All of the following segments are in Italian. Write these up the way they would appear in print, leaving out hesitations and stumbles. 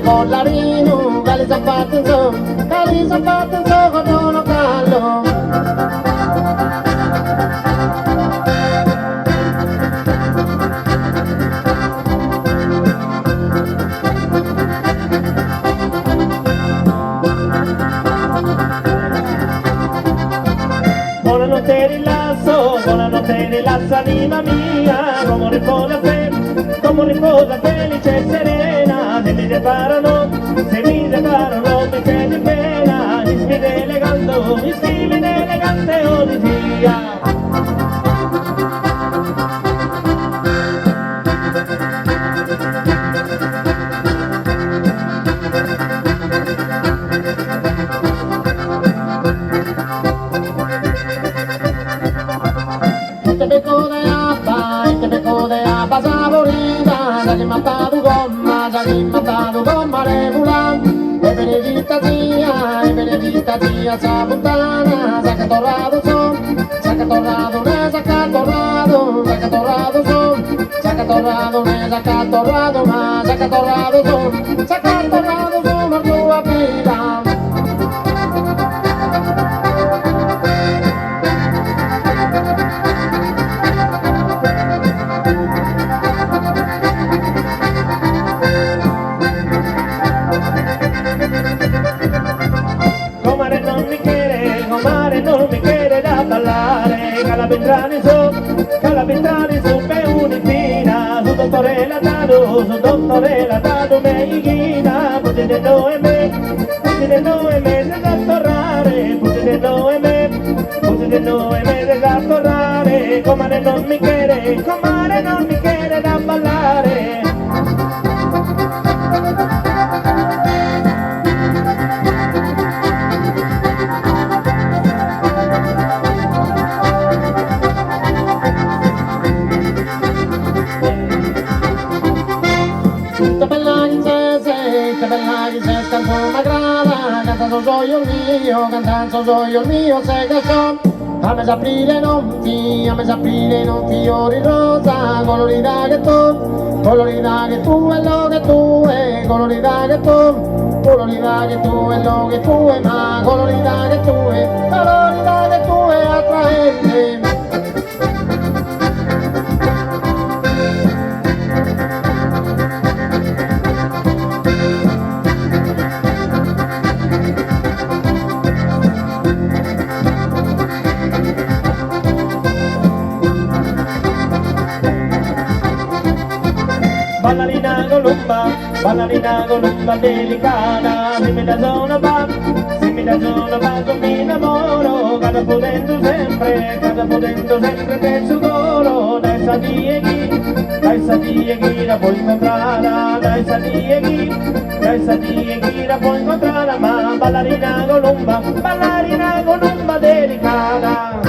Con l'arino, cali zappati in so, con uno callo. Buonanotte rilassa anima mia, come riposa felice e serena, se mi separano, mi c'è di pena, mi scrivi elegante odisia. Este beco de apa saborita, ya que matado gomma regular. E benedita tia, sabuntana, saca torrado son, saca torrado ne, saca torrado son, saca torrado ne, saca torrado ma, saca torrado son, por tua vida. Comare non mi quiere da ballare, calabitrani su pe unifina, su dottore latado me ighina, puti de no e me, de gattorrare, puti de no e me, de gattorrare, comare non mi quiere da ballare. Canzone m'aggrada, cantando soy il mio, sai che son. A me s'aprile notti, ori rosa, colorita che tu, è lo che tu è, colorita che tu è lo che tu è, ma colorita che tu è attraente. Ballerina colomba delicata, se mi da zona va, con mi innamoro, cada potendo sempre per sudoro, dai sadieghi la puoi incontrare, dai sadieghi la puoi incontrare, ma ballerina colomba delicata.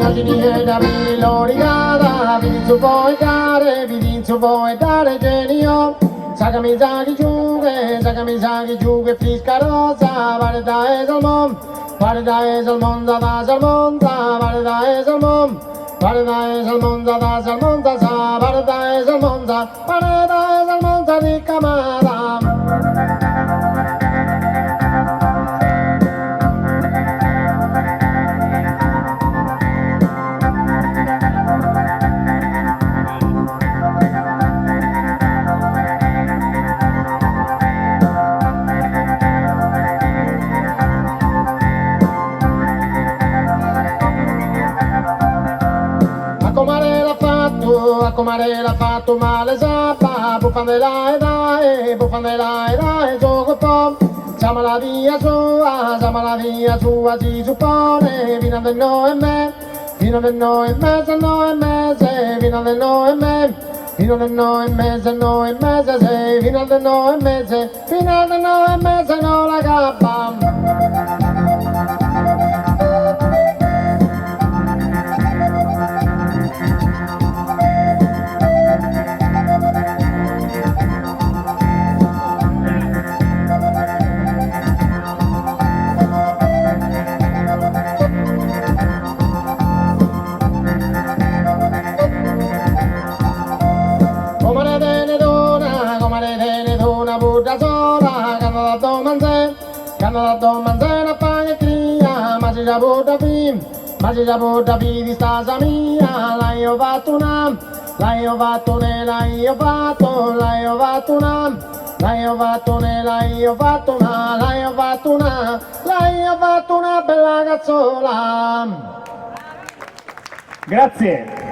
Oggi d'aprile, l'origata, vi dinzo vuoi dare genio, Sakamizaki giuge, frisca rosa, vareda es el món, vareda es el món, zadas el món, vareda es el món, vareda es el món, zadas el món, vareda es el món, vareda es el món, di camada. A comarela fatto male zappa, buffandela e gioco pom. Siamo la via sua, si suppone, fino del no e me, fino del no e mezzo, no e mese, fino del no e me, fino del no e mese, no e mese, sei, fino del no e mese, fino del no e mese, no la cappa. Canta da manzana paga cria, mas já bota fim di stasa mia, la io vato nam, la io vato ne, la io vato, la io vato nam, la io vato ne, la io vato na, la io vato na, la io vato una bella cazzola. Grazie.